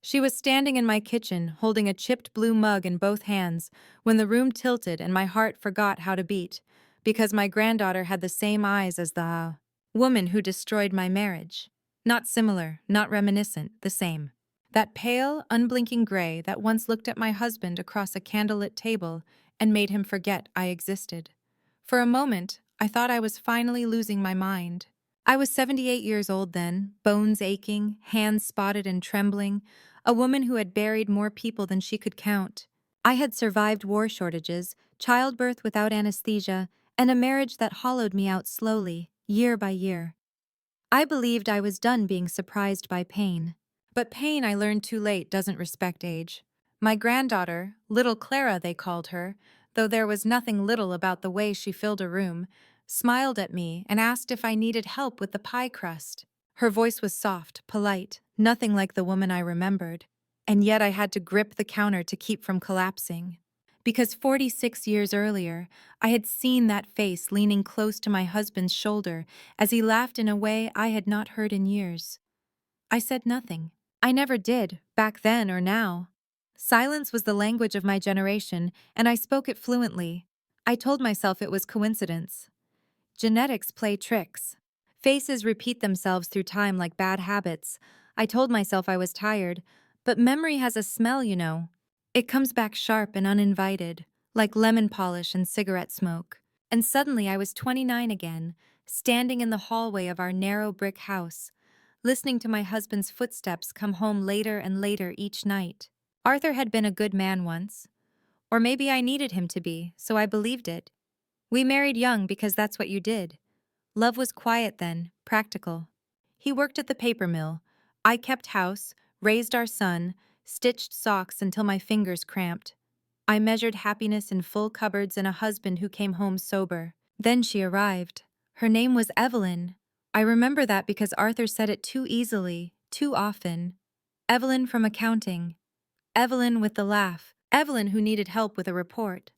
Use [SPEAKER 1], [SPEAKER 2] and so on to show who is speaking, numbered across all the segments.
[SPEAKER 1] She was standing in my kitchen, holding a chipped blue mug in both hands, when the room tilted and my heart forgot how to beat, because my granddaughter had the same eyes as the woman who destroyed my marriage. Not similar, not reminiscent, the same. That pale, unblinking gray that once looked at my husband across a candlelit table and made him forget I existed. For a moment, I thought I was finally losing my mind. I was 78 years old then, bones aching, hands spotted and trembling, a woman who had buried more people than she could count. I had survived war shortages, childbirth without anesthesia, and a marriage that hollowed me out slowly, year by year. I believed I was done being surprised by pain. But pain, I learned too late, doesn't respect age. My granddaughter, little Clara they called her, though there was nothing little about the way she filled a room, smiled at me and asked if I needed help with the pie crust. Her voice was soft, polite, nothing like the woman I remembered. And yet I had to grip the counter to keep from collapsing. Because 46 years earlier, I had seen that face leaning close to my husband's shoulder as he laughed in a way I had not heard in years. I said nothing. I never did, back then or now. Silence was the language of my generation, and I spoke it fluently. I told myself it was coincidence. Genetics play tricks. Faces repeat themselves through time like bad habits. I told myself I was tired, but memory has a smell, you know. It comes back sharp and uninvited, like lemon polish and cigarette smoke. And suddenly I was 29 again, standing in the hallway of our narrow brick house, listening to my husband's footsteps come home later and later each night. Arthur had been a good man once. Or maybe I needed him to be, so I believed it. We married young because that's what you did. Love was quiet then, practical. He worked at the paper mill. I kept house, raised our son, stitched socks until my fingers cramped. I measured happiness in full cupboards and a husband who came home sober. Then she arrived. Her name was Evelyn. I remember that because Arthur said it too easily, too often. Evelyn from accounting. Evelyn with the laugh. Evelyn who needed help with a report.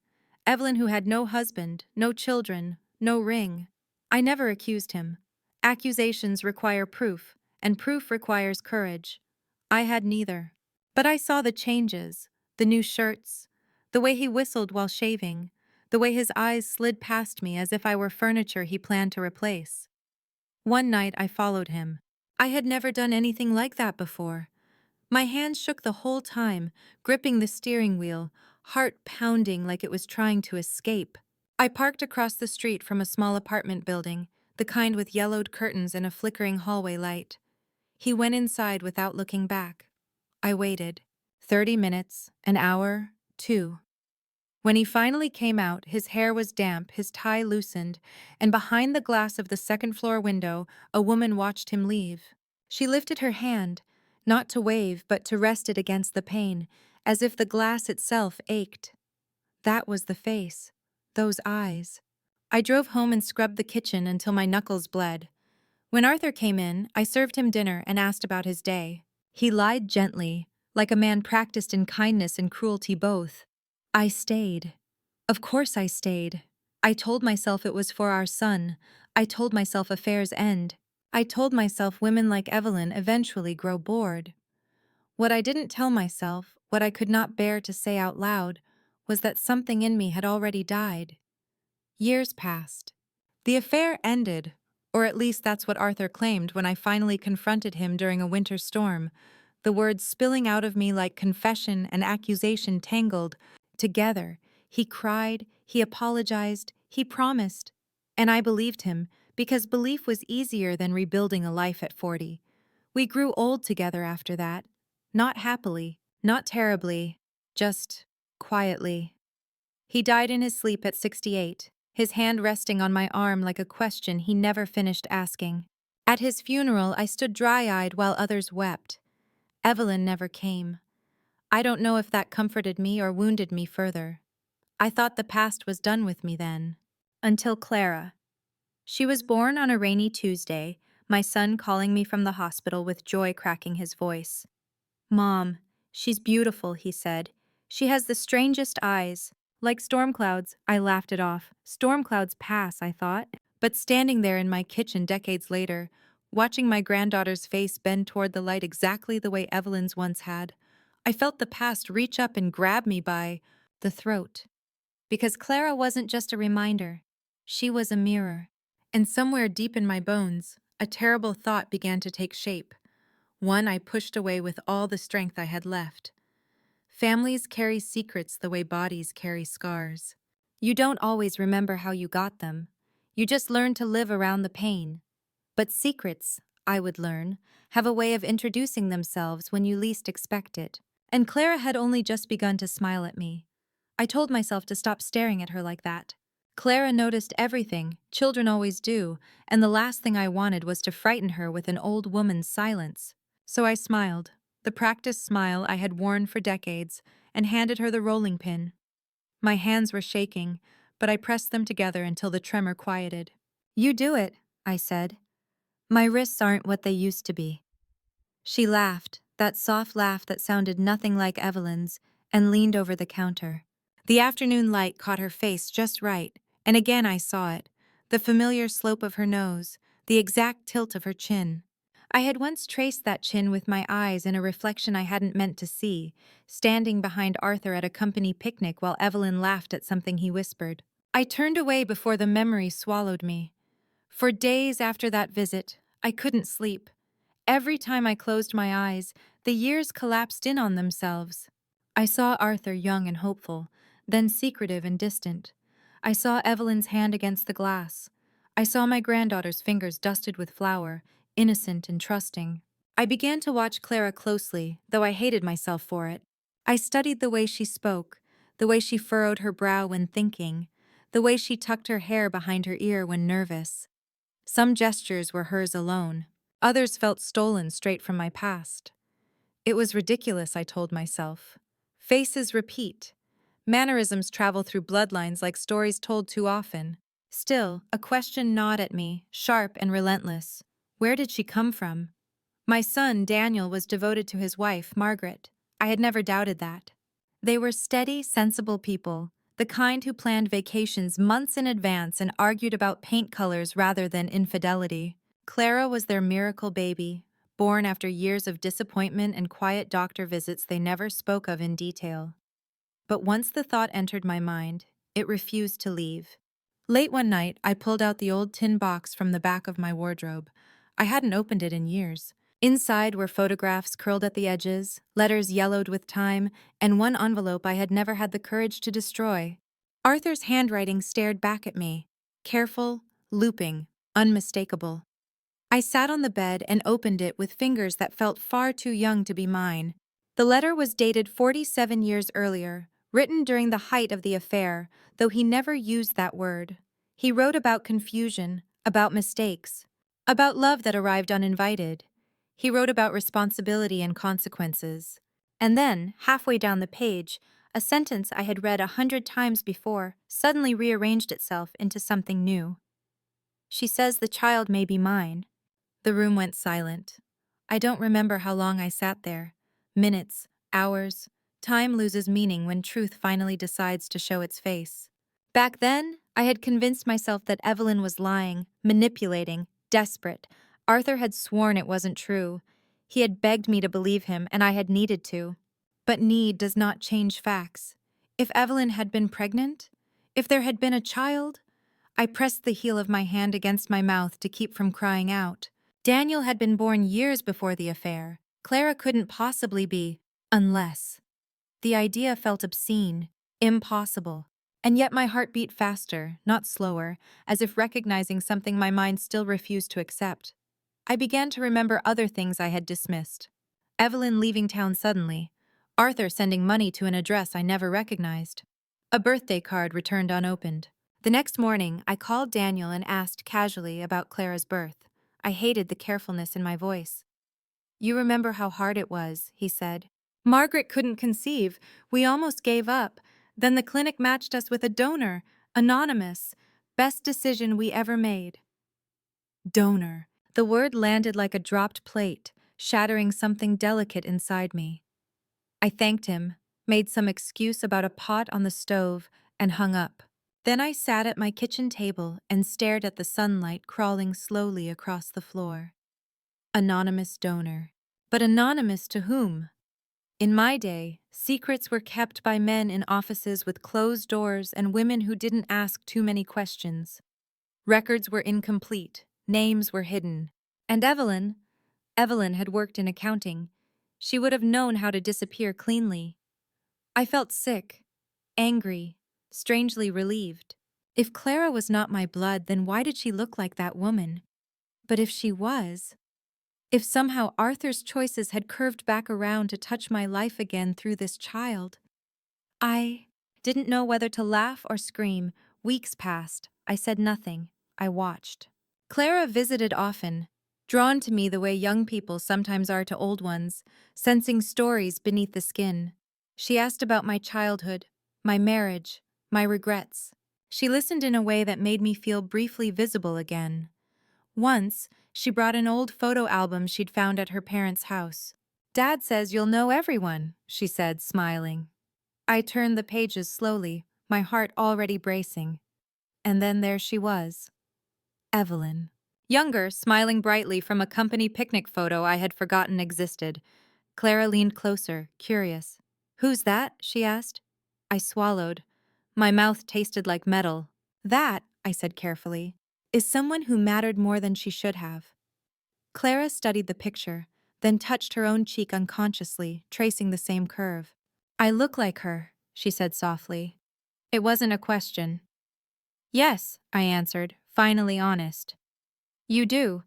[SPEAKER 1] Evelyn who had no husband, no children, no ring. I never accused him. Accusations require proof, and proof requires courage. I had neither. But I saw the changes, the new shirts, the way he whistled while shaving, the way his eyes slid past me as if I were furniture he planned to replace. One night I followed him. I had never done anything like that before. My hands shook the whole time, gripping the steering wheel, heart pounding like it was trying to escape. I parked across the street from a small apartment building, the kind with yellowed curtains and a flickering hallway light. He went inside without looking back. I waited. 30 minutes, an hour, 2. When he finally came out, his hair was damp, his tie loosened, and behind the glass of the second-floor window, a woman watched him leave. She lifted her hand, not to wave, but to rest it against the pane, as if the glass itself ached. That was the face. Those eyes. I drove home and scrubbed the kitchen until my knuckles bled. When Arthur came in, I served him dinner and asked about his day. He lied gently, like a man practiced in kindness and cruelty both. I stayed. Of course I stayed. I told myself it was for our son. I told myself affairs end. I told myself women like Evelyn eventually grow bored. What I didn't tell myself, what I could not bear to say out loud, was that something in me had already died. Years passed. The affair ended, or at least that's what Arthur claimed when I finally confronted him during a winter storm, the words spilling out of me like confession and accusation tangled together. He cried, he apologized, he promised. And I believed him, because belief was easier than rebuilding a life at 40. We grew old together after that. Not happily, not terribly, just quietly. He died in his sleep at 68, his hand resting on my arm like a question he never finished asking. At his funeral, I stood dry-eyed while others wept. Evelyn never came. I don't know if that comforted me or wounded me further. I thought the past was done with me then. Until Clara. She was born on a rainy Tuesday, my son calling me from the hospital with joy cracking his voice. "Mom, she's beautiful," he said. "She has the strangest eyes. Like storm clouds." I laughed it off. Storm clouds pass, I thought. But standing there in my kitchen decades later, watching my granddaughter's face bend toward the light exactly the way Evelyn's once had. I felt the past reach up and grab me by the throat. Because Clara wasn't just a reminder, she was a mirror. And somewhere deep in my bones, a terrible thought began to take shape. One I pushed away with all the strength I had left. Families carry secrets the way bodies carry scars. You don't always remember how you got them. You just learn to live around the pain. But secrets, I would learn, have a way of introducing themselves when you least expect it. And Clara had only just begun to smile at me. I told myself to stop staring at her like that. Clara noticed everything, children always do, and the last thing I wanted was to frighten her with an old woman's silence. So I smiled, the practiced smile I had worn for decades, and handed her the rolling pin. My hands were shaking, but I pressed them together until the tremor quieted. "You do it," I said. "My wrists aren't what they used to be." She laughed, that soft laugh that sounded nothing like Evelyn's, and leaned over the counter. The afternoon light caught her face just right, and again I saw it, the familiar slope of her nose, the exact tilt of her chin. I had once traced that chin with my eyes in a reflection I hadn't meant to see, standing behind Arthur at a company picnic while Evelyn laughed at something he whispered. I turned away before the memory swallowed me. For days after that visit, I couldn't sleep. Every time I closed my eyes, the years collapsed in on themselves. I saw Arthur young and hopeful, then secretive and distant. I saw Evelyn's hand against the glass. I saw my granddaughter's fingers dusted with flour, innocent and trusting. I began to watch Clara closely, though I hated myself for it. I studied the way she spoke, the way she furrowed her brow when thinking, the way she tucked her hair behind her ear when nervous. Some gestures were hers alone. Others felt stolen straight from my past. It was ridiculous, I told myself. Faces repeat. Mannerisms travel through bloodlines like stories told too often. Still, a question gnawed at me, sharp and relentless. Where did she come from? My son, Daniel, was devoted to his wife, Margaret. I had never doubted that. They were steady, sensible people, the kind who planned vacations months in advance and argued about paint colors rather than infidelity. Clara was their miracle baby, born after years of disappointment and quiet doctor visits they never spoke of in detail. But once the thought entered my mind, it refused to leave. Late one night, I pulled out the old tin box from the back of my wardrobe. I hadn't opened it in years. Inside were photographs curled at the edges, letters yellowed with time, and one envelope I had never had the courage to destroy. Arthur's handwriting stared back at me, careful, looping, unmistakable. I sat on the bed and opened it with fingers that felt far too young to be mine. The letter was dated 47 years earlier, written during the height of the affair, though he never used that word. He wrote about confusion, about mistakes, about love that arrived uninvited. He wrote about responsibility and consequences. And then, halfway down the page, a sentence I had read 100 times before suddenly rearranged itself into something new. She says the child may be mine. The room went silent. I don't remember how long I sat there. Minutes, hours. Time loses meaning when truth finally decides to show its face. Back then, I had convinced myself that Evelyn was lying, manipulating, desperate. Arthur had sworn it wasn't true. He had begged me to believe him, and I had needed to. But need does not change facts. If Evelyn had been pregnant? If there had been a child? I pressed the heel of my hand against my mouth to keep from crying out. Daniel had been born years before the affair. Clara couldn't possibly be, unless. The idea felt obscene, impossible. And yet my heart beat faster, not slower, as if recognizing something my mind still refused to accept. I began to remember other things I had dismissed. Evelyn leaving town suddenly. Arthur sending money to an address I never recognized. A birthday card returned unopened. The next morning, I called Daniel and asked casually about Clara's birth. I hated the carefulness in my voice. "You remember how hard it was," he said. "Margaret couldn't conceive. We almost gave up. Then the clinic matched us with a donor, anonymous. Best decision we ever made." Donor. The word landed like a dropped plate, shattering something delicate inside me. I thanked him, made some excuse about a pot on the stove, and hung up. Then I sat at my kitchen table and stared at the sunlight crawling slowly across the floor. Anonymous donor. But anonymous to whom? In my day, secrets were kept by men in offices with closed doors and women who didn't ask too many questions. Records were incomplete, names were hidden. And Evelyn had worked in accounting. She would have known how to disappear cleanly. I felt sick, angry, strangely relieved. If Clara was not my blood, then why did she look like that woman? But if she was, if somehow Arthur's choices had curved back around to touch my life again through this child, I didn't know whether to laugh or scream. Weeks passed. I said nothing. I watched. Clara visited often, drawn to me the way young people sometimes are to old ones, sensing stories beneath the skin. She asked about my childhood, my marriage, my regrets. She listened in a way that made me feel briefly visible again. Once, she brought an old photo album she'd found at her parents' house. "Dad says you'll know everyone," she said, smiling. I turned the pages slowly, my heart already bracing. And then there she was. Evelyn. Younger, smiling brightly from a company picnic photo I had forgotten existed. Clara leaned closer, curious. "Who's that?" she asked. I swallowed. My mouth tasted like metal. "That," I said carefully, "is someone who mattered more than she should have." Clara studied the picture, then touched her own cheek unconsciously, tracing the same curve. "I look like her," she said softly. It wasn't a question. "Yes," I answered, finally honest. "You do."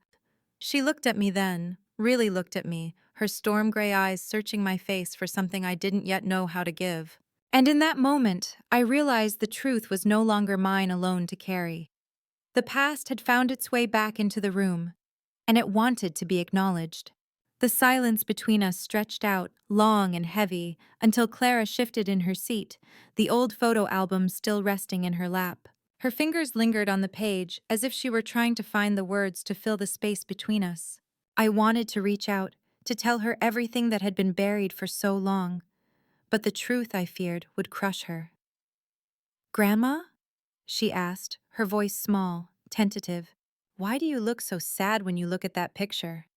[SPEAKER 1] She looked at me then, really looked at me, her storm gray eyes searching my face for something I didn't yet know how to give. And in that moment, I realized the truth was no longer mine alone to carry. The past had found its way back into the room, and it wanted to be acknowledged. The silence between us stretched out, long and heavy, until Clara shifted in her seat, the old photo album still resting in her lap. Her fingers lingered on the page, as if she were trying to find the words to fill the space between us. I wanted to reach out, to tell her everything that had been buried for so long, but the truth, I feared, would crush her. "Grandma?" she asked, her voice small, tentative. "Why do you look so sad when you look at that picture?"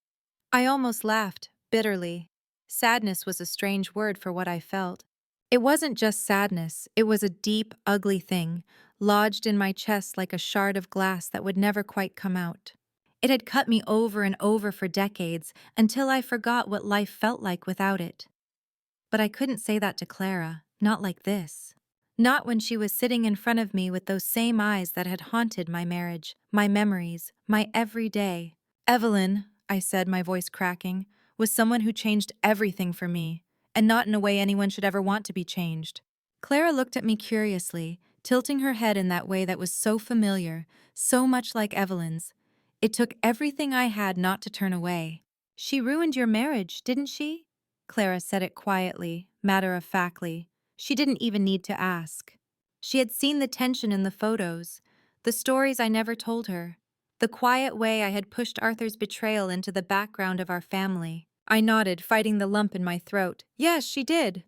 [SPEAKER 1] I almost laughed, bitterly. Sadness was a strange word for what I felt. It wasn't just sadness, it was a deep, ugly thing, lodged in my chest like a shard of glass that would never quite come out. It had cut me over and over for decades, until I forgot what life felt like without it. But I couldn't say that to Clara, not like this. Not when she was sitting in front of me with those same eyes that had haunted my marriage, my memories, my every day. "Evelyn," I said, my voice cracking, "was someone who changed everything for me, and not in a way anyone should ever want to be changed." Clara looked at me curiously, tilting her head in that way that was so familiar, so much like Evelyn's. It took everything I had not to turn away. "She ruined your marriage, didn't she?" Clara said it quietly, matter-of-factly. She didn't even need to ask. She had seen the tension in the photos, the stories I never told her, the quiet way I had pushed Arthur's betrayal into the background of our family. I nodded, fighting the lump in my throat. "Yes, she did."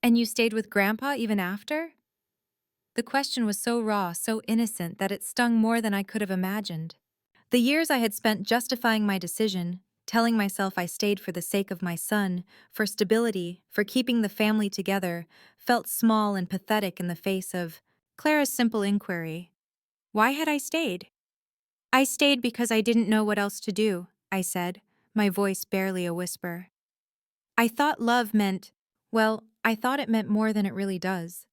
[SPEAKER 1] "And you stayed with Grandpa even after?" The question was so raw, so innocent, that it stung more than I could have imagined. The years I had spent justifying my decision, telling myself I stayed for the sake of my son, for stability, for keeping the family together, felt small and pathetic in the face of Clara's simple inquiry. Why had I stayed? "I stayed because I didn't know what else to do," I said, my voice barely a whisper. I thought love meant, well, I thought it meant more than it really does.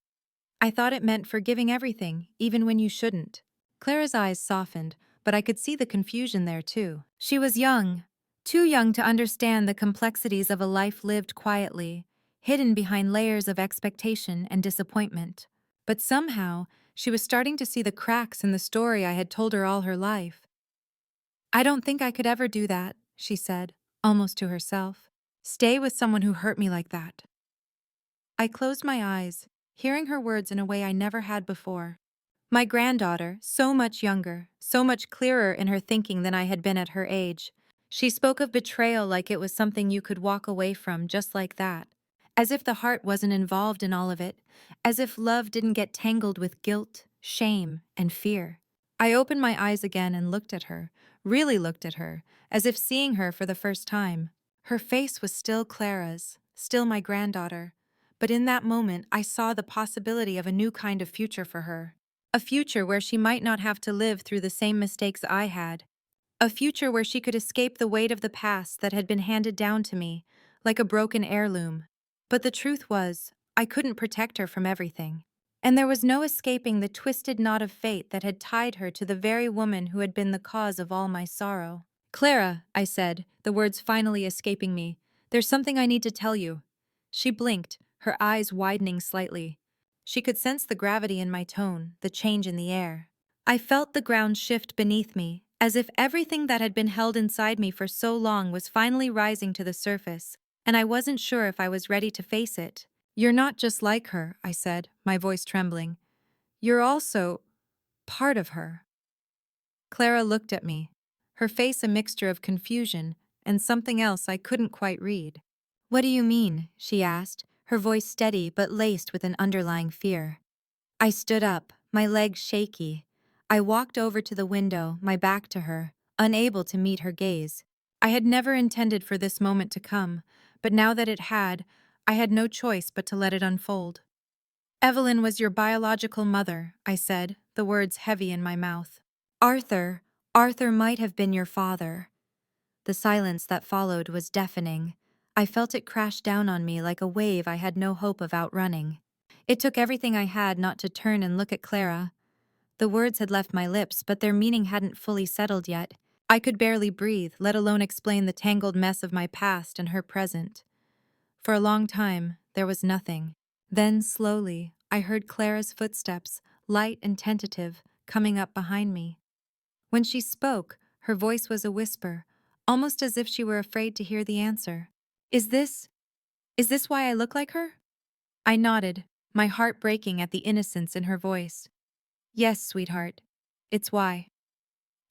[SPEAKER 1] I thought it meant forgiving everything, even when you shouldn't. Clara's eyes softened, but I could see the confusion there too. She was young, too young to understand the complexities of a life lived quietly, hidden behind layers of expectation and disappointment. But somehow, she was starting to see the cracks in the story I had told her all her life. "I don't think I could ever do that," she said, almost to herself. "Stay with someone who hurt me like that." I closed my eyes, hearing her words in a way I never had before. My granddaughter, so much younger, so much clearer in her thinking than I had been at her age. She spoke of betrayal like it was something you could walk away from just like that. As if the heart wasn't involved in all of it. As if love didn't get tangled with guilt, shame, and fear. I opened my eyes again and looked at her, really looked at her, as if seeing her for the first time. Her face was still Clara's, still my granddaughter, but in that moment I saw the possibility of a new kind of future for her. A future where she might not have to live through the same mistakes I had. A future where she could escape the weight of the past that had been handed down to me, like a broken heirloom. But the truth was, I couldn't protect her from everything. And there was no escaping the twisted knot of fate that had tied her to the very woman who had been the cause of all my sorrow. "Clara," I said, the words finally escaping me, "there's something I need to tell you." She blinked, her eyes widening slightly. She could sense the gravity in my tone, the change in the air. I felt the ground shift beneath me, as if everything that had been held inside me for so long was finally rising to the surface, and I wasn't sure if I was ready to face it. "You're not just like her," I said, my voice trembling. "You're also part of her." Clara looked at me, her face a mixture of confusion and something else I couldn't quite read. "What do you mean?" she asked, her voice steady but laced with an underlying fear. I stood up, my legs shaky. I walked over to the window, my back to her, unable to meet her gaze. I had never intended for this moment to come, but now that it had, I had no choice but to let it unfold. "Evelyn was your biological mother," I said, the words heavy in my mouth. Arthur, Arthur might have been your father." The silence that followed was deafening. I felt it crash down on me like a wave I had no hope of outrunning. It took everything I had not to turn and look at Clara. The words had left my lips, but their meaning hadn't fully settled yet. I could barely breathe, let alone explain the tangled mess of my past and her present. For a long time, there was nothing. Then, slowly, I heard Clara's footsteps, light and tentative, coming up behind me. When she spoke, her voice was a whisper, almost as if she were afraid to hear the answer. Is this why I look like her?" I nodded, my heart breaking at the innocence in her voice. "Yes, sweetheart. It's why."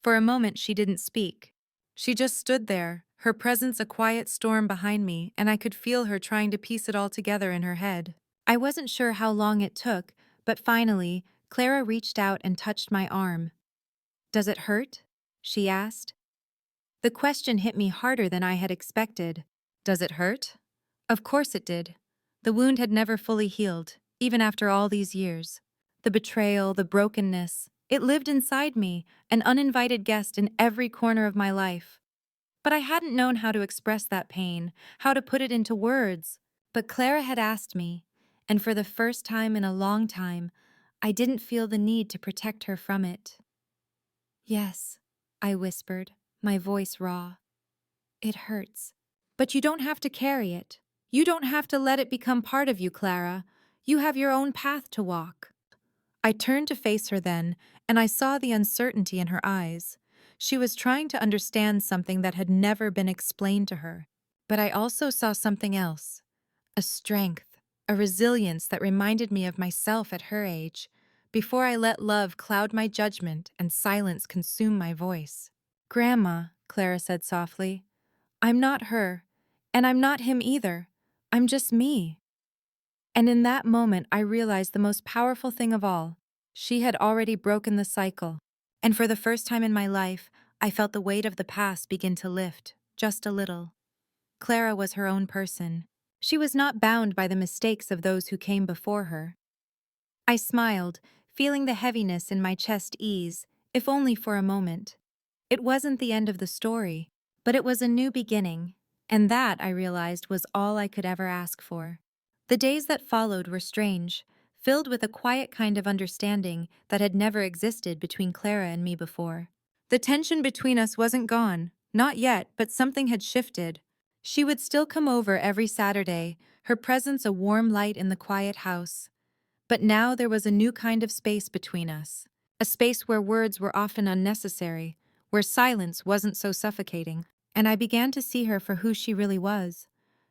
[SPEAKER 1] For a moment she didn't speak. She just stood there, her presence a quiet storm behind me, and I could feel her trying to piece it all together in her head. I wasn't sure how long it took, but finally, Clara reached out and touched my arm. "Does it hurt?" she asked. The question hit me harder than I had expected. Does it hurt? Of course it did. The wound had never fully healed, even after all these years. The betrayal, the brokenness, it lived inside me, an uninvited guest in every corner of my life. But I hadn't known how to express that pain, how to put it into words. But Clara had asked me, and for the first time in a long time, I didn't feel the need to protect her from it. "Yes," I whispered, my voice raw. "It hurts. But you don't have to carry it. You don't have to let it become part of you, Clara. You have your own path to walk." I turned to face her then, and I saw the uncertainty in her eyes. She was trying to understand something that had never been explained to her. But I also saw something else. A strength, a resilience that reminded me of myself at her age, before I let love cloud my judgment and silence consume my voice. "Grandma," Clara said softly, "I'm not her, and I'm not him either. I'm just me." And in that moment I realized the most powerful thing of all. She had already broken the cycle. And for the first time in my life, I felt the weight of the past begin to lift, just a little. Clara was her own person. She was not bound by the mistakes of those who came before her. I smiled, feeling the heaviness in my chest ease, if only for a moment. It wasn't the end of the story, but it was a new beginning, and that, I realized, was all I could ever ask for. The days that followed were strange, filled with a quiet kind of understanding that had never existed between Clara and me before. The tension between us wasn't gone, not yet, but something had shifted. She would still come over every Saturday, her presence a warm light in the quiet house. But now there was a new kind of space between us, a space where words were often unnecessary, where silence wasn't so suffocating, and I began to see her for who she really was.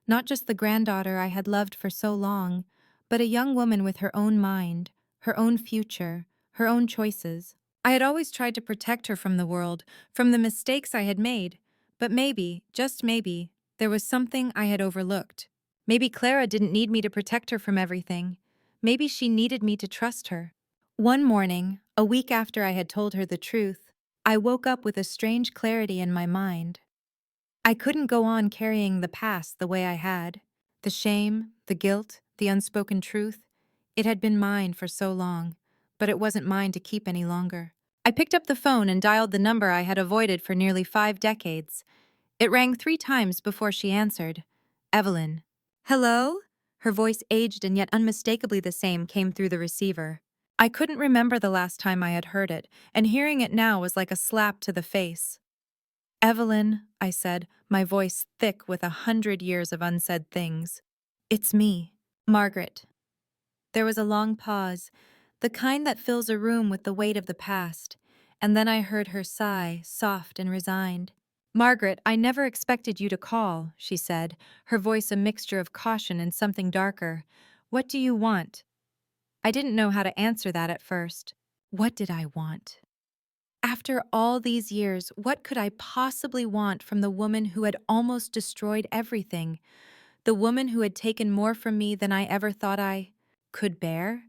[SPEAKER 1] Not just the granddaughter I had loved for so long, but a young woman with her own mind, her own future, her own choices. I had always tried to protect her from the world, from the mistakes I had made, but maybe, just maybe, there was something I had overlooked. Maybe Clara didn't need me to protect her from everything. Maybe she needed me to trust her. One morning, a week after I had told her the truth, I woke up with a strange clarity in my mind. I couldn't go on carrying the past the way I had. The shame, the guilt, the unspoken truth. It had been mine for so long, but it wasn't mine to keep any longer. I picked up the phone and dialed the number I had avoided for nearly 5 decades. It rang 3 times before she answered. Evelyn. Hello? Her voice, aged and yet unmistakably the same, came through the receiver. I couldn't remember the last time I had heard it, and hearing it now was like a slap to the face. Evelyn, I said, my voice thick with 100 years of unsaid things. It's me, Margaret. There was a long pause, the kind that fills a room with the weight of the past, and then I heard her sigh, soft and resigned. Margaret, I never expected you to call, she said, her voice a mixture of caution and something darker. What do you want? I didn't know how to answer that at first. What did I want? After all these years, what could I possibly want from the woman who had almost destroyed everything? The woman who had taken more from me than I ever thought I could bear?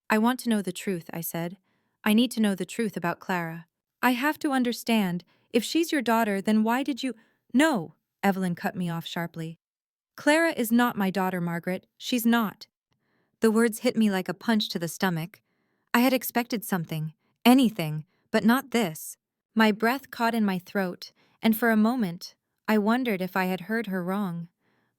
[SPEAKER 1] I want to know the truth, I said. I need to know the truth about Clara. I have to understand. If she's your daughter, then why did you— No, Evelyn cut me off sharply. Clara is not my daughter, Margaret. She's not. The words hit me like a punch to the stomach. I had expected something, anything, but not this. My breath caught in my throat, and for a moment, I wondered if I had heard her wrong.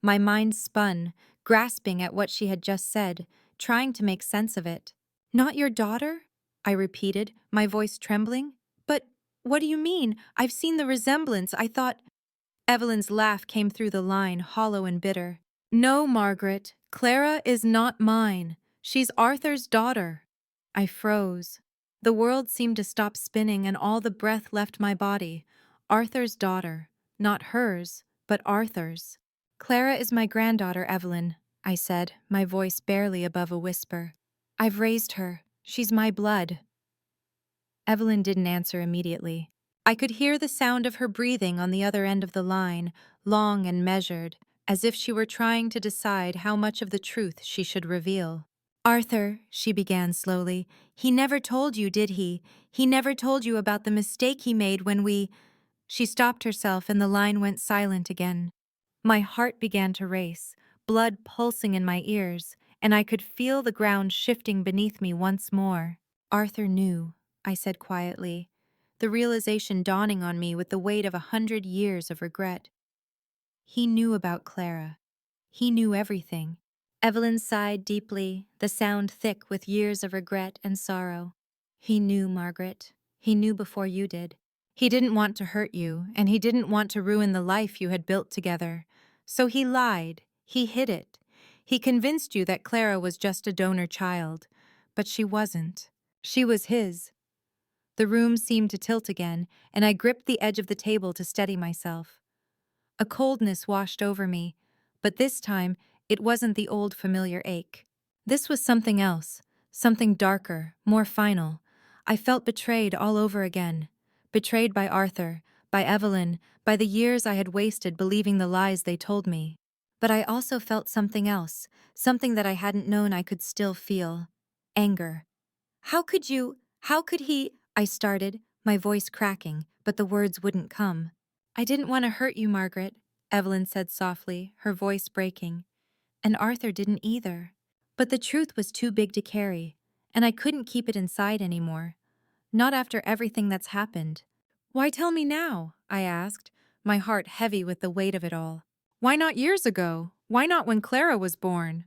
[SPEAKER 1] My mind spun, grasping at what she had just said, trying to make sense of it. Not your daughter? I repeated, my voice trembling. But what do you mean? I've seen the resemblance. I thought— Evelyn's laugh came through the line, hollow and bitter. No, Margaret, Clara is not mine. She's Arthur's daughter. I froze. The world seemed to stop spinning and all the breath left my body. Arthur's daughter. Not hers, but Arthur's. Clara is my granddaughter, Evelyn, I said, my voice barely above a whisper. I've raised her. She's my blood. Evelyn didn't answer immediately. I could hear the sound of her breathing on the other end of the line, long and measured, as if she were trying to decide how much of the truth she should reveal. Arthur, she began slowly, he never told you, did he? He never told you about the mistake he made when we— She stopped herself and the line went silent again. My heart began to race, blood pulsing in my ears, and I could feel the ground shifting beneath me once more. Arthur knew, I said quietly, the realization dawning on me with the weight of 100 years of regret. He knew about Clara. He knew everything. Evelyn sighed deeply, the sound thick with years of regret and sorrow. He knew, Margaret. He knew before you did. He didn't want to hurt you, and he didn't want to ruin the life you had built together. So he lied. He hid it. He convinced you that Clara was just a donor child. But she wasn't. She was his. The room seemed to tilt again, and I gripped the edge of the table to steady myself. A coldness washed over me, but this time it wasn't the old familiar ache. This was something else, something darker, more final. I felt betrayed all over again. Betrayed by Arthur, by Evelyn, by the years I had wasted believing the lies they told me. But I also felt something else, something that I hadn't known I could still feel. Anger. How could he— I started, my voice cracking, but the words wouldn't come. I didn't want to hurt you, Margaret, Evelyn said softly, her voice breaking. And Arthur didn't either. But the truth was too big to carry, and I couldn't keep it inside anymore. Not after everything that's happened. Why tell me now? I asked, my heart heavy with the weight of it all. Why not years ago? Why not when Clara was born?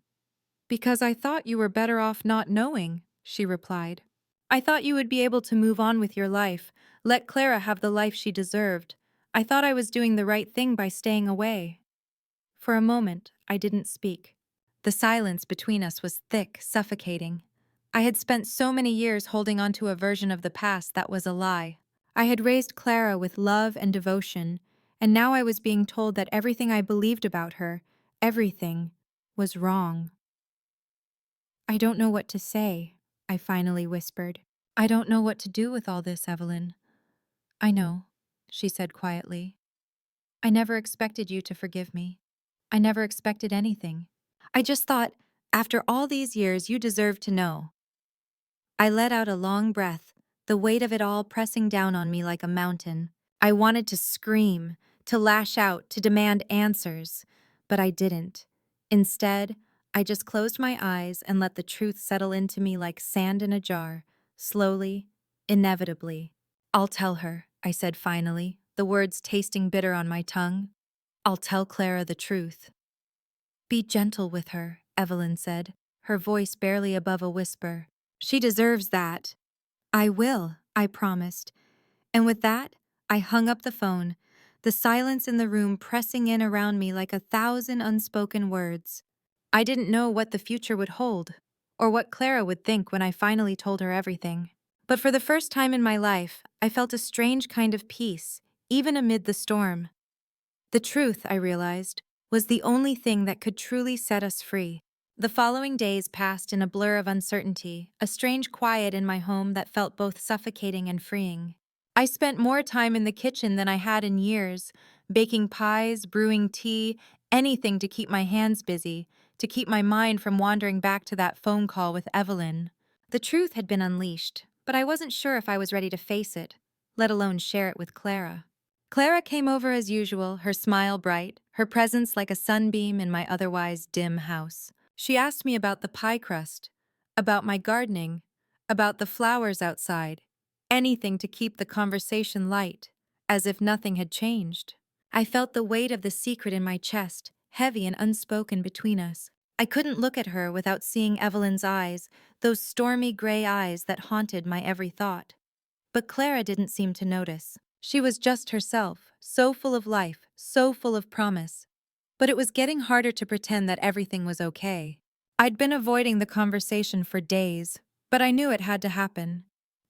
[SPEAKER 1] Because I thought you were better off not knowing, she replied. I thought you would be able to move on with your life, let Clara have the life she deserved. I thought I was doing the right thing by staying away. For a moment, I didn't speak. The silence between us was thick, suffocating. I had spent so many years holding on to a version of the past that was a lie. I had raised Clara with love and devotion, and now I was being told that everything I believed about her, everything, was wrong. I don't know what to say, I finally whispered. I don't know what to do with all this, Evelyn. I know, she said quietly. I never expected you to forgive me. I never expected anything. I just thought, after all these years, you deserved to know. I let out a long breath, the weight of it all pressing down on me like a mountain. I wanted to scream, to lash out, to demand answers, but I didn't. Instead, I just closed my eyes and let the truth settle into me like sand in a jar, slowly, inevitably. "I'll tell her," I said finally, the words tasting bitter on my tongue. "I'll tell Clara the truth." "Be gentle with her," Evelyn said, her voice barely above a whisper. "She deserves that." "I will," I promised. And with that, I hung up the phone, the silence in the room pressing in around me like 1,000 unspoken words. I didn't know what the future would hold, or what Clara would think when I finally told her everything. But for the first time in my life, I felt a strange kind of peace, even amid the storm. The truth, I realized, was the only thing that could truly set us free. The following days passed in a blur of uncertainty, a strange quiet in my home that felt both suffocating and freeing. I spent more time in the kitchen than I had in years, baking pies, brewing tea, anything to keep my hands busy, to keep my mind from wandering back to that phone call with Evelyn. The truth had been unleashed, but I wasn't sure if I was ready to face it, let alone share it with Clara. Clara came over as usual, her smile bright, her presence like a sunbeam in my otherwise dim house. She asked me about the pie crust, about my gardening, about the flowers outside, anything to keep the conversation light, as if nothing had changed. I felt the weight of the secret in my chest, heavy and unspoken between us. I couldn't look at her without seeing Evelyn's eyes, those stormy gray eyes that haunted my every thought. But Clara didn't seem to notice. She was just herself, so full of life, so full of promise. But it was getting harder to pretend that everything was okay. I'd been avoiding the conversation for days, but I knew it had to happen.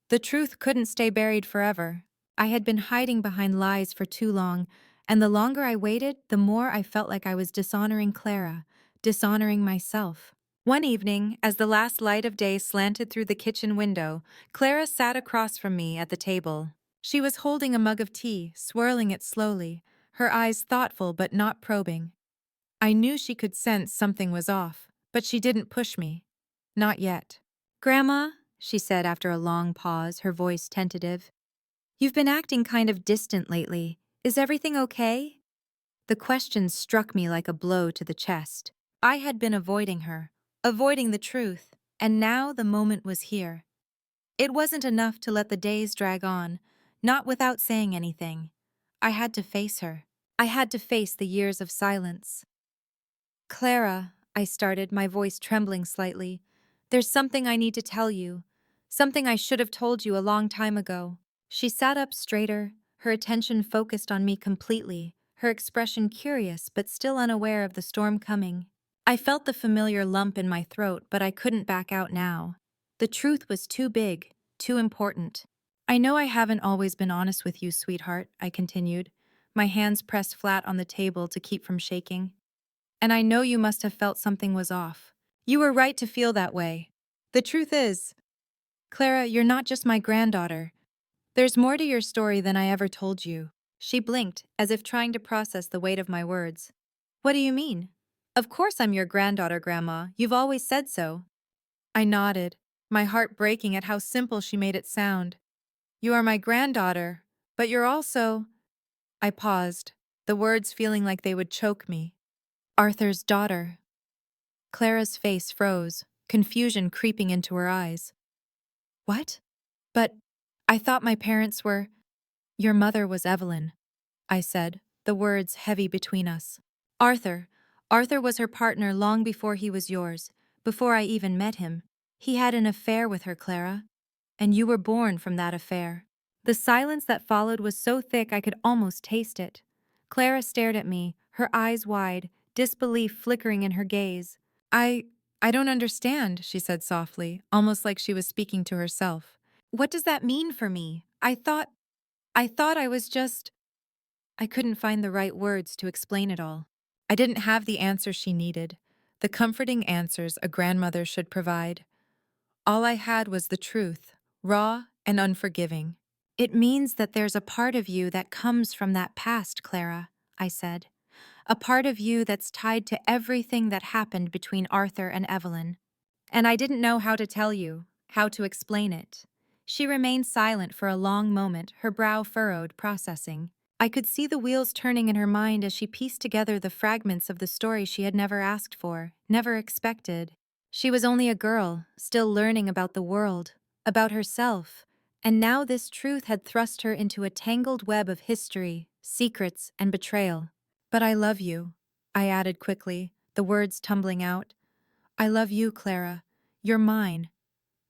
[SPEAKER 1] The truth couldn't stay buried forever. I had been hiding behind lies for too long, and the longer I waited, the more I felt like I was dishonoring Clara, dishonoring myself. One evening, as the last light of day slanted through the kitchen window, Clara sat across from me at the table. She was holding a mug of tea, swirling it slowly, her eyes thoughtful but not probing. I knew she could sense something was off, but she didn't push me. Not yet. "Grandma," she said after a long pause, her voice tentative, "you've been acting kind of distant lately. Is everything okay?" The question struck me like a blow to the chest. I had been avoiding her, avoiding the truth, and now the moment was here. It wasn't enough to let the days drag on, not without saying anything. I had to face her. I had to face the years of silence. "Clara," I started, my voice trembling slightly, "there's something I need to tell you. Something I should have told you a long time ago." She sat up straighter, her attention focused on me completely, her expression curious but still unaware of the storm coming. I felt the familiar lump in my throat, but I couldn't back out now. The truth was too big, too important. "I know I haven't always been honest with you, sweetheart," I continued, my hands pressed flat on the table to keep from shaking. "And I know you must have felt something was off. You were right to feel that way. The truth is, Clara, you're not just my granddaughter. There's more to your story than I ever told you." She blinked, as if trying to process the weight of my words. "What do you mean?" "Of course I'm your granddaughter, Grandma. You've always said so." I nodded, my heart breaking at how simple she made it sound. "You are my granddaughter, but you're also—" I paused, the words feeling like they would choke me. "Arthur's daughter." Clara's face froze, confusion creeping into her eyes. "What? But I thought my parents were—" "Your mother was Evelyn," I said, the words heavy between us. "Arthur. Arthur was her partner long before he was yours, before I even met him. He had an affair with her, Clara. And you were born from that affair." The silence that followed was so thick I could almost taste it. Clara stared at me, her eyes wide, disbelief flickering in her gaze. I don't understand," she said softly, almost like she was speaking to herself. "What does that mean for me? I thought I was just—" I couldn't find the right words to explain it all. I didn't have the answer she needed, the comforting answers a grandmother should provide. All I had was the truth, raw and unforgiving. "It means that there's a part of you that comes from that past, Clara," I said. "A part of you that's tied to everything that happened between Arthur and Evelyn. And I didn't know how to tell you, how to explain it. She remained silent for a long moment, her brow furrowed, processing. I could see the wheels turning in her mind as she pieced together the fragments of the story she had never asked for, never expected. She was only a girl, still learning about the world, about herself, and now this truth had thrust her into a tangled web of history, secrets, and betrayal. "But I love you," I added quickly, the words tumbling out. "I love you, Clara. You're mine.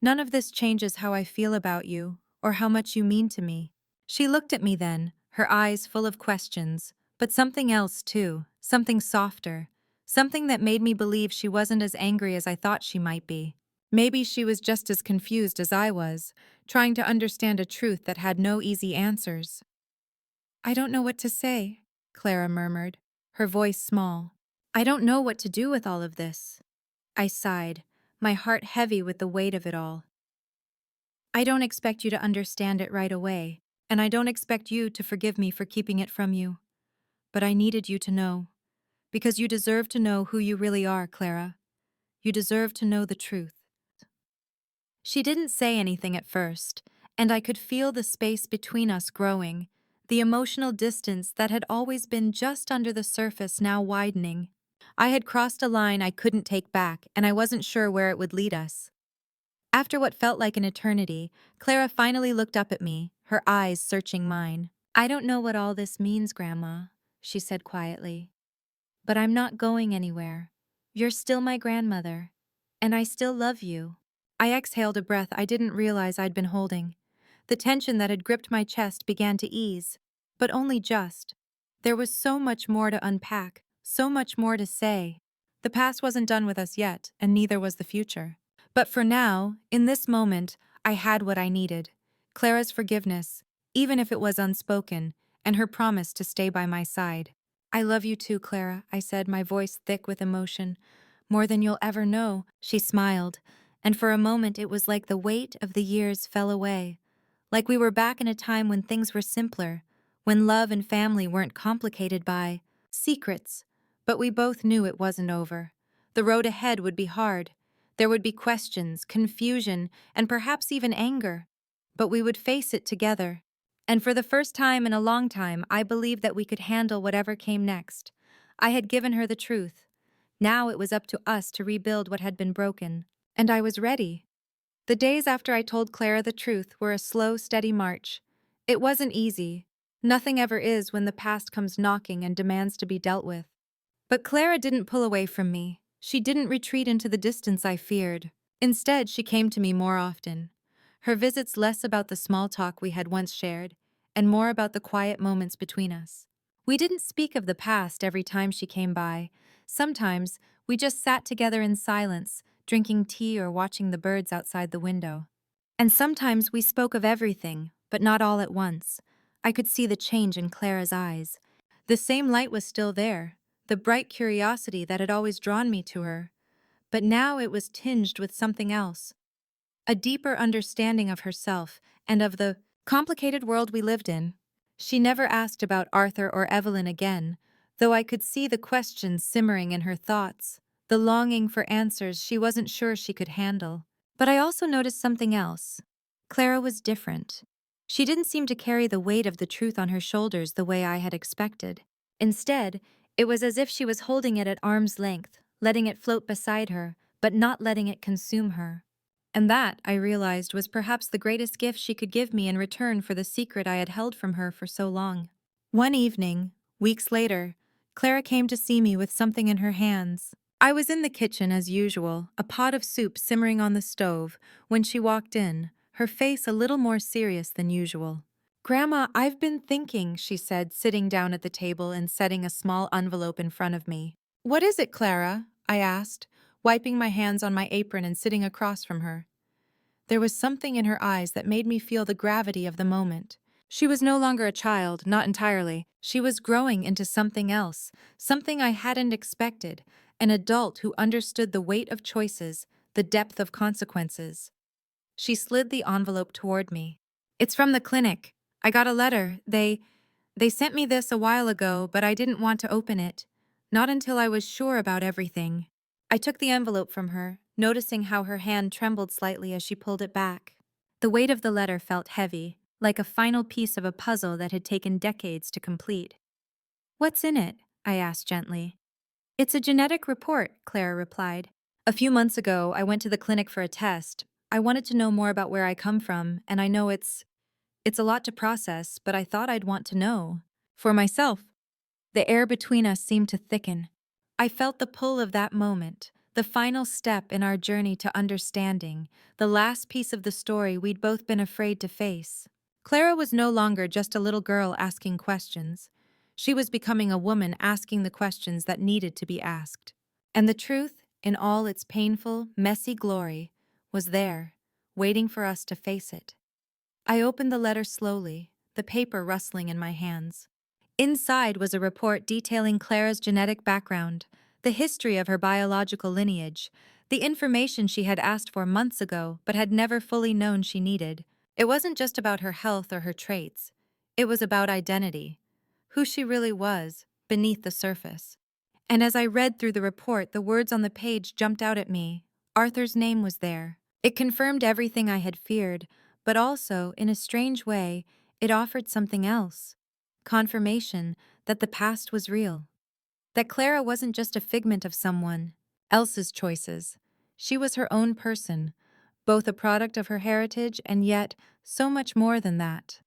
[SPEAKER 1] None of this changes how I feel about you, or how much you mean to me." She looked at me then, her eyes full of questions, but something else too, something softer, something that made me believe she wasn't as angry as I thought she might be. Maybe she was just as confused as I was, trying to understand a truth that had no easy answers. "I don't know what to say," Clara murmured, her voice small. "I don't know what to do with all of this." I sighed, my heart heavy with the weight of it all. "I don't expect you to understand it right away, and I don't expect you to forgive me for keeping it from you. But I needed you to know, because you deserve to know who you really are, Clara. You deserve to know the truth." She didn't say anything at first, and I could feel the space between us growing, the emotional distance that had always been just under the surface now widening. I had crossed a line I couldn't take back, and I wasn't sure where it would lead us. After what felt like an eternity, Clara finally looked up at me, her eyes searching mine. "I don't know what all this means, Grandma," she said quietly. "But I'm not going anywhere. You're still my grandmother, and I still love you." I exhaled a breath I didn't realize I'd been holding. The tension that had gripped my chest began to ease, but only just. There was so much more to unpack, so much more to say. The past wasn't done with us yet, and neither was the future. But for now, in this moment, I had what I needed. Clara's forgiveness, even if it was unspoken, and her promise to stay by my side. "I love you too, Clara," I said, my voice thick with emotion. "More than you'll ever know." She smiled, and for a moment it was like the weight of the years fell away. Like we were back in a time when things were simpler, when love and family weren't complicated by secrets. But we both knew it wasn't over. The road ahead would be hard. There would be questions, confusion, and perhaps even anger. But we would face it together. And for the first time in a long time, I believed that we could handle whatever came next. I had given her the truth. Now it was up to us to rebuild what had been broken. And I was ready. The days after I told Clara the truth were a slow, steady march. It wasn't easy. Nothing ever is when the past comes knocking and demands to be dealt with. But Clara didn't pull away from me. She didn't retreat into the distance I feared. Instead, she came to me more often. Her visits less about the small talk we had once shared, and more about the quiet moments between us. We didn't speak of the past every time she came by. Sometimes, we just sat together in silence, drinking tea or watching the birds outside the window. And sometimes we spoke of everything, but not all at once. I could see the change in Clara's eyes. The same light was still there, the bright curiosity that had always drawn me to her. But now it was tinged with something else. A deeper understanding of herself and of the complicated world we lived in. She never asked about Arthur or Evelyn again, though I could see the questions simmering in her thoughts, the longing for answers she wasn't sure she could handle. But I also noticed something else. Clara was different. She didn't seem to carry the weight of the truth on her shoulders the way I had expected. Instead, it was as if she was holding it at arm's length, letting it float beside her, but not letting it consume her. And that, I realized, was perhaps the greatest gift she could give me in return for the secret I had held from her for so long. One evening, weeks later, Clara came to see me with something in her hands. I was in the kitchen as usual, a pot of soup simmering on the stove, when she walked in, her face a little more serious than usual. "Grandma, I've been thinking," she said, sitting down at the table and setting a small envelope in front of me. "What is it, Clara?" I asked, wiping my hands on my apron and sitting across from her. There was something in her eyes that made me feel the gravity of the moment. She was no longer a child, not entirely. She was growing into something else, something I hadn't expected, an adult who understood the weight of choices, the depth of consequences. She slid the envelope toward me. "It's from the clinic. I got a letter. They sent me this a while ago, but I didn't want to open it. Not until I was sure about everything." I took the envelope from her, noticing how her hand trembled slightly as she pulled it back. The weight of the letter felt heavy, like a final piece of a puzzle that had taken decades to complete. "What's in it?" I asked gently. "It's a genetic report," Clara replied. "A few months ago, I went to the clinic for a test. I wanted to know more about where I come from, and I know it's a lot to process, but I thought I'd want to know. For myself." The air between us seemed to thicken. I felt the pull of that moment, the final step in our journey to understanding, the last piece of the story we'd both been afraid to face. Clara was no longer just a little girl asking questions. She was becoming a woman asking the questions that needed to be asked. And the truth, in all its painful, messy glory, was there, waiting for us to face it. I opened the letter slowly, the paper rustling in my hands. Inside was a report detailing Clara's genetic background, the history of her biological lineage, the information she had asked for months ago but had never fully known she needed. It wasn't just about her health or her traits. It was about identity, who she really was, beneath the surface. And as I read through the report, the words on the page jumped out at me. Arthur's name was there. It confirmed everything I had feared, but also, in a strange way, it offered something else. Confirmation that the past was real. That Clara wasn't just a figment of someone else's choices. She was her own person, both a product of her heritage and yet so much more than that.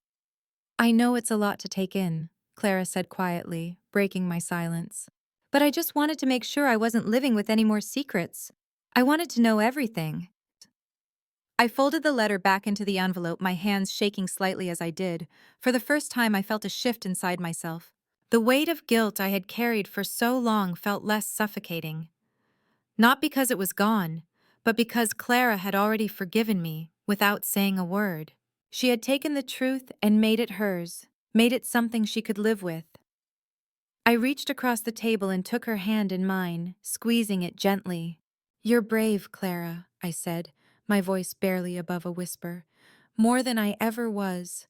[SPEAKER 1] "I know it's a lot to take in," Clara said quietly, breaking my silence. "But I just wanted to make sure I wasn't living with any more secrets. I wanted to know everything." I folded the letter back into the envelope, my hands shaking slightly as I did. For the first time, I felt a shift inside myself. The weight of guilt I had carried for so long felt less suffocating. Not because it was gone, but because Clara had already forgiven me without saying a word. She had taken the truth and made it hers, made it something she could live with. I reached across the table and took her hand in mine, squeezing it gently. "You're brave, Clara," I said, my voice barely above a whisper. "More than I ever was."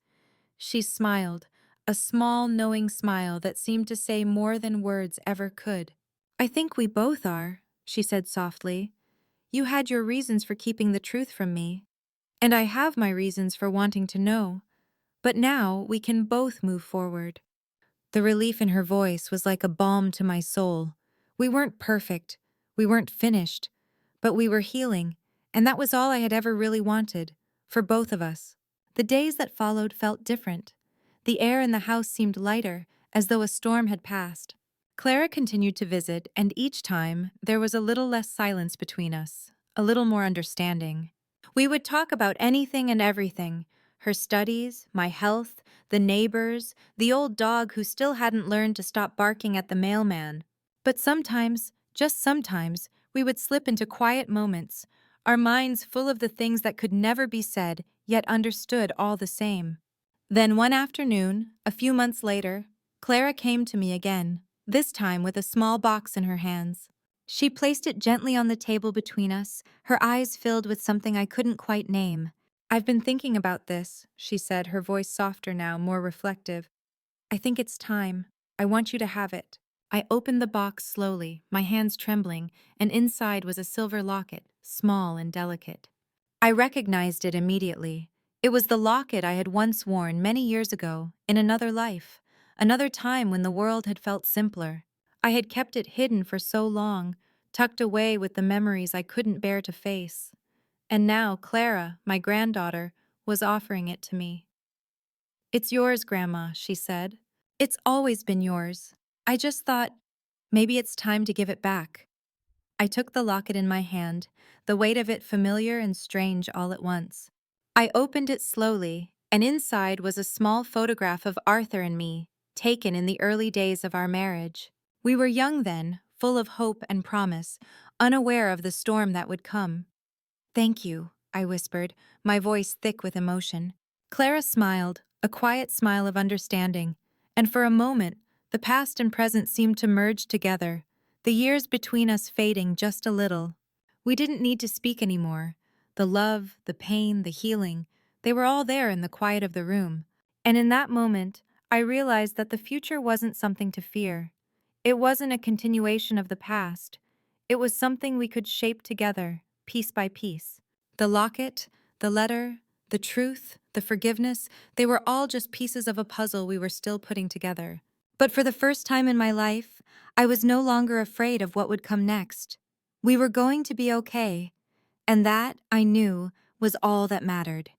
[SPEAKER 1] She smiled, a small, knowing smile that seemed to say more than words ever could. "I think we both are," she said softly. "You had your reasons for keeping the truth from me, and I have my reasons for wanting to know. But now we can both move forward." The relief in her voice was like a balm to my soul. We weren't perfect, we weren't finished, but we were healing, and that was all I had ever really wanted, for both of us. The days that followed felt different. The air in the house seemed lighter, as though a storm had passed. Clara continued to visit, and each time, there was a little less silence between us, a little more understanding. We would talk about anything and everything: her studies, my health, the neighbors, the old dog who still hadn't learned to stop barking at the mailman. But sometimes, just sometimes, we would slip into quiet moments, our minds full of the things that could never be said, yet understood all the same. Then one afternoon, a few months later, Clara came to me again, this time with a small box in her hands. She placed it gently on the table between us, her eyes filled with something I couldn't quite name. "I've been thinking about this," she said, her voice softer now, more reflective. "I think it's time. I want you to have it." I opened the box slowly, my hands trembling, and inside was a silver locket, small and delicate. I recognized it immediately. It was the locket I had once worn many years ago, in another life, another time when the world had felt simpler. I had kept it hidden for so long, tucked away with the memories I couldn't bear to face. And now Clara, my granddaughter, was offering it to me. "It's yours, Grandma," she said. "It's always been yours. I just thought, maybe it's time to give it back." I took the locket in my hand, the weight of it familiar and strange all at once. I opened it slowly, and inside was a small photograph of Arthur and me, taken in the early days of our marriage. We were young then, full of hope and promise, unaware of the storm that would come. "Thank you," I whispered, my voice thick with emotion. Clara smiled, a quiet smile of understanding, and for a moment, the past and present seemed to merge together, the years between us fading just a little. We didn't need to speak anymore. The love, the pain, the healing, they were all there in the quiet of the room. And in that moment, I realized that the future wasn't something to fear. It wasn't a continuation of the past. It was something we could shape together, piece by piece. The locket, the letter, The truth, the forgiveness, they were all just pieces of a puzzle we were still putting together. But for the first time in my life, I was no longer afraid of what would come next. We were going to be okay, and that, I knew, was all that mattered.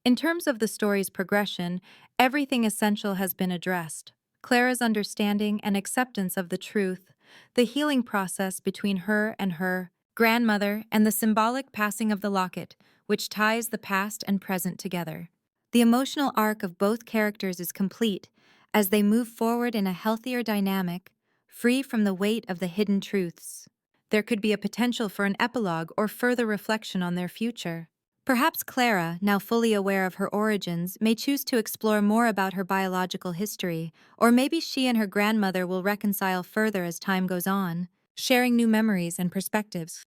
[SPEAKER 1] In terms of the story's progression, everything essential has been addressed. Clara's understanding and acceptance of the truth, the healing process between her and her grandmother, and the symbolic passing of the locket, which ties the past and present together. The emotional arc of both characters is complete as they move forward in a healthier dynamic, free from the weight of the hidden truths. There could be a potential for an epilogue or further reflection on their future. Perhaps Clara, now fully aware of her origins, may choose to explore more about her biological history, or maybe she and her grandmother will reconcile further as time goes on, sharing new memories and perspectives.